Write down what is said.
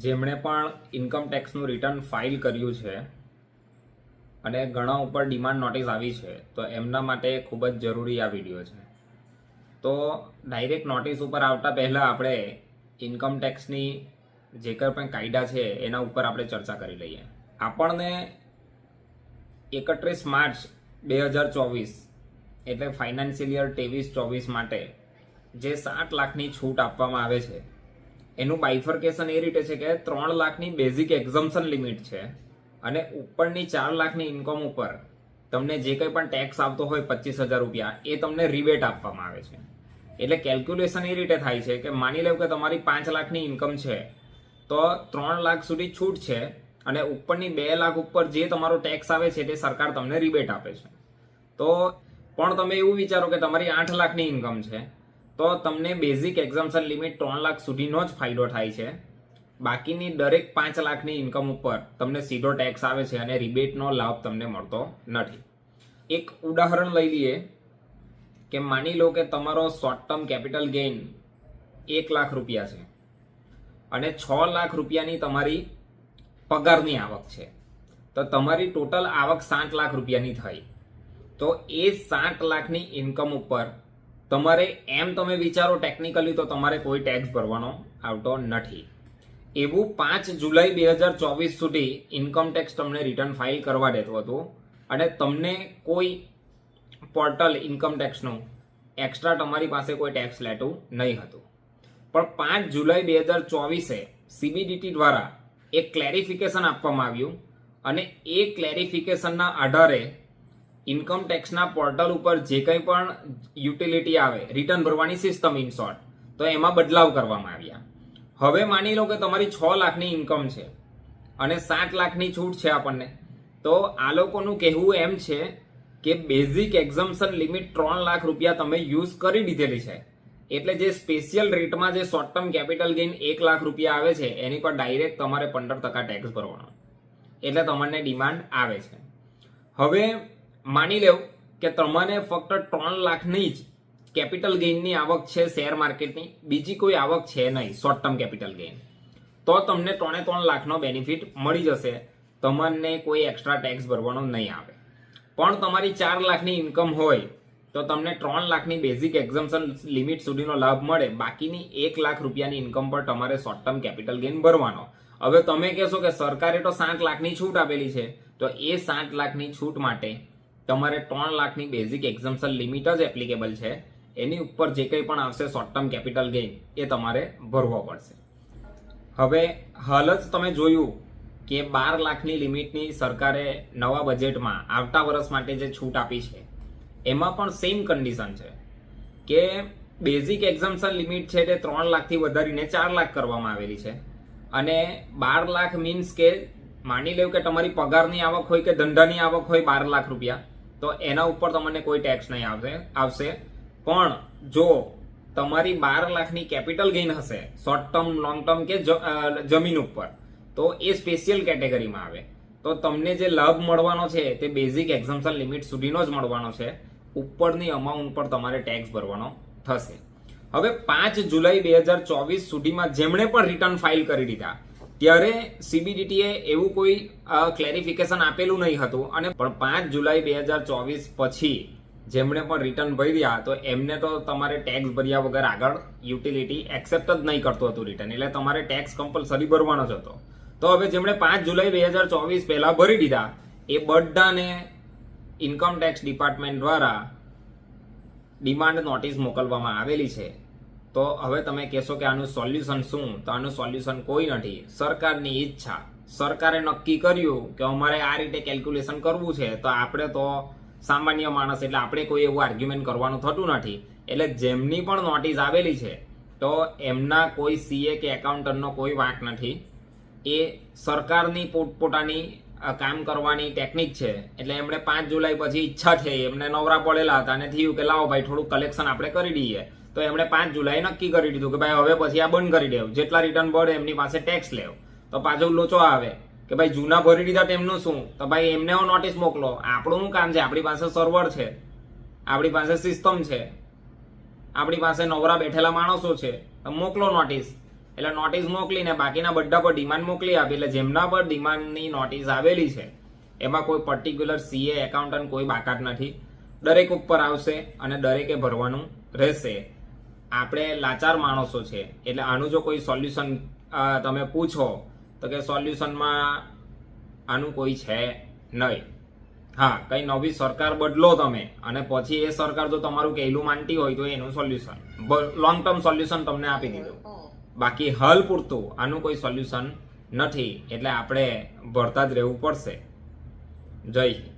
જેમણે પણ income ટેક્સનું return file કર્યું છે અને ઘણા ઉપર ડિમાન્ડ નોટિસ આવી છે, તો એમના માટે ખૂબ જ જરૂરી આ વિડીયો છે. તો ડાયરેક્ટ નોટિસ ઉપર આવતા પહેલાં આપણે ઇન્કમ ટેક્સની જે કંઈ પણ કાયદા છે એના ઉપર આપણે ચર્ચા કરી લઈએ. આપણને 31 માર્ચ 2024 એટલે ફાઇનાન્શિયલ યર 23-24 માટે જે 7 લાખની છૂટ આપવામાં આવે છે એનું બાયફર્કેશન એ રીતે છે કે 3 લાખની બેઝિક એક્ઝમ્પશન લિમિટ છે અને ઉપરની 4 લાખની ઇન્કમ ઉપર તમને જે કંઈ પણ ટેક્સ આવતો હોય 25,000 રૂપિયા એ તમને રિબેટ આપવામાં આવે છે. એટલે કેલ્ક્યુલેશન એ રીતે થાય છે કે માની લો કે તમારી 5 લાખની ઇન્કમ છે તો 3 લાખ સુધી છૂટ છે અને ઉપરની 2 લાખ ઉપર જે તમારો ટેક્સ આવે છે તે સરકાર તમને રિબેટ આપે છે. તો પણ તમે એવું વિચારો કે તમારી 8 લાખની ઇન્કમ છે તો તમને બેઝિક એક્ઝમ્પશન લિમિટ 3 લાખ સુધીનો જ ફાયદો થાય છે. બાકીની દરેક 5 લાખની ઇન્કમ ઉપર તમને સીધો ટેક્સ આવે છે અને રિબેટનો લાભ તમને મળતો નથી. એક ઉદાહરણ લઈ લઈએ કે માની લો કે તમારો short term capital gain 1 lakh રૂપિયા છે અને 6 લાખ રૂપિયાની તમારી પગારની આવક છે, તો તમારી ટોટલ આવક 7 લાખ રૂપિયાની થઈ. તો એ 7 લાખની ઇન્કમ ઉપર તમારે એમ તમે વિચારો ટેકનિકલી તો તમારે કોઈ ટેક્સ ભરવાનો આવતો નથી. એવું 5 જુલાઈ 2024 સુધી ઇન્કમ ટેક્સ તમને રિટર્ન ફાઇલ કરવા દેતું હતું અને તમને કોઈ પોર્ટલ ઇન્કમ ટેક્સનું એક્સ્ટ્રા તમારી પાસે કોઈ ટેક્સ લેતું નહીં હતું. પણ 5 જુલાઈ 2024 CBDT દ્વારા એક ક્લેરિફિકેશન આપવામાં આવ્યું અને એ ક્લેરિફિકેશનના આધારે ઇન્કમ ટેક્સના પોર્ટલ ઉપર જે કંઈ પણ યુટિલિટી આવે, રિટર્ન ભરવાની સિસ્ટમ ઇન શોર્ટ, તો એમાં બદલાવ કરવામાં આવ્યા. હવે માની લો કે તમારી 6 લાખની ઇન્કમ છે અને 7 લાખની છૂટ છે આપણને, તો આ લોકોનું કહેવું એમ છે કે બેઝિક એક્ઝમ્પશન લિમિટ 3 લાખ રૂપિયા તમે યુઝ કરી દીધેલી છે, એટલે જે સ્પેશિયલ રેટમાં જે short term capital gain 1 lakh રૂપિયા આવે છે એની પર ડાયરેક્ટ તમારે 15% ટેક્સ ભરવાનો, એટલે તમને ડિમાન્ડ આવે છે. હવે માની લો કે તમને ફક્ત 3 લાખની જ કેપિટલ ગેઇનની આવક છે શેર માર્કેટની, બીજી કોઈ આવક છે નહીં શોર્ટ ટર્મ કેપિટલ ગેઇન, તો તમને 3 લાખનો બેનિફિટ મળી જશે, તમને કોઈ એક્સ્ટ્રા ટેક્સ ભરવાનો નહીં આવે. પણ તમારી 4 લાખની ઇન્કમ હોય તો તમને 3 લાખની બેઝિક એક્ઝમ્પશન લિમિટ સુધીનો લાભ મળે, બાકીની 1 લાખ રૂપિયાની ઇન્કમ પર તમારે શોર્ટ ટર્મ કેપિટલ ગેઇન ભરવાનો. હવે તમે કહેશો કે સરકારે તો 7 લાખની છૂટ આપેલી છે, તો એ 7 લાખની છૂટ માટે તમારે 3 લાખની બેઝિક એક્ઝમ્પશન લિમિટ જ એપ્લિકેબલ છે, એની ઉપર જે કંઈ પણ આવશે શોર્ટ ટર્મ કેપિટલ ગેઇન એ તમારે ભરવો પડશે. હવે હાલ જ તમે જોયું કે 12 લાખની લિમિટની સરકારે નવા બજેટમાં આવતા વર્ષ માટે જે છૂટ આપી છે એમાં પણ સેમ કન્ડિશન છે કે બેઝિક એક્ઝમ્પશન લિમિટ છે તે 3 લાખથી વધારીને 4 લાખ કરવામાં આવેલી છે અને 12 લાખ મીન્સ કે માની લો કે તમારી પગારની આવક હોય કે ધંધાની આવક હોય 12 લાખ રૂપિયા, તો એના ઉપર તમને કોઈ ટેક્સ નહીં આવશે. પણ જો તમારી 12 લાખની કેપિટલ ગેઇન હશે શોર્ટ ટર્મ, લોંગ ટર્મ કે જમીન ઉપર, તો એ સ્પેશિયલ કેટેગરીમાં આવે, તો તમને જે લાભ મળવાનો છે તે બેઝિક એક્ઝમ્પશન લિમિટ સુધીનો જ મળવાનો છે, ઉપરની અમાઉન્ટ પર તમારે ટેક્સ ભરવાનો થશે. હવે 5 જુલાઈ 2024 સુધીમાં જેમણે પણ રિટર્ન ફાઇલ કરી દીધા ત્યારે CBDTએ એવું કોઈ ક્લેરિફિકેશન આપેલું નહીં હતું અને પણ 5 જુલાઈ 2024 પછી જેમણે પણ રિટર્ન ભર્યા તો એમને તો તમારે ટેક્સ ભર્યા વગર આગળ યુટિલિટી એક્સેપ્ટ જ નહીં કરતું હતું રિટર્ન, એટલે તમારે ટેક્સ કમ્પલસરી ભરવાનો જ હતો. તો હવે જેમણે 5 જુલાઈ 2024 પહેલા ભરી દીધા એ બધાને ઇન્કમ ટેક્સ ડિપાર્ટમેન્ટ દ્વારા ડિમાન્ડ નોટિસ મોકલવામાં આવેલી છે. તો હવે તમે કહેશો કે આનું સોલ્યુશન શું? તો આનું સોલ્યુશન કોઈ નથી, સરકારની ઈચ્છા. સરકારે નક્કી કર્યું કે અમારે આ રીતે કેલ્ક્યુલેશન કરવું છે, તો આપણે તો સામાન્ય માણસ એટલે આપણે કોઈ એવું આર્ગ્યુમેન્ટ કરવાનું થતું નથી, એટલે જેમની પણ નોટિસ આવેલી છે તો એમના કોઈ CA કે એકાઉન્ટન્ટનો કોઈ વાંક નથી. એ સરકારની પોતપોતાની કામ કરવાની ટેકનિક છે, એટલે એમણે 5 જુલાઈ પછી ઈચ્છા થઈ, એમને નવરા પડેલા હતા અને થયું કે લાવો ભાઈ થોડું કલેક્શન આપણે કરી દઈએ, તો એમણે 5 જુલાઈ નક્કી કરી દીધું કે ભાઈ હવે પછી આ બંધ કરી દેવું, જેટલા રિટર્ન ભરે એમની પાસે ટેક્સ લેવ. તો પાછો લોચો આવે કે ભાઈ જૂના ભરી દીધા તેમનું શું, તો ભાઈ એમને નોટિસ મોકલો. આપણું કામ છે, આપણી પાસે સર્વર છે, આપણી પાસે સિસ્ટમ છે, આપણી પાસે નવરા બેઠેલા માણસો છે, મોકલો નોટિસ. એટલે નોટિસ મોકલીને બાકીના બધા પર ડિમાન્ડ મોકલી આપી. એટલે જેમના પર ડિમાન્ડની નોટિસ આવેલી છે એમાં કોઈ પર્ટિક્યુલર સીએ એકાઉન્ટન્ટ કોઈ બાકાત નથી. દરેક ઉપર આવશે અને દરેકે ભરવાનું રહેશે. આપણે લાચાર માણસો છે એટલે આનું જો કોઈ સોલ્યુશન તમે પૂછો તો કે સોલ્યુશનમાં આનું કોઈ છે નહીં. હા, કઈ નવી સરકાર બદલો તમે અને પછી એ સરકાર જો તમારું કહેલું માનતી હોય તો એનું સોલ્યુશન, લોંગ ટર્મ સોલ્યુશન તમને આપી દીધું. બાકી હાલ પૂરતું આનું કોઈ સોલ્યુશન નથી. એટલે આપણે ભરતા જ રહેવું પડશે. જય હિન્દ.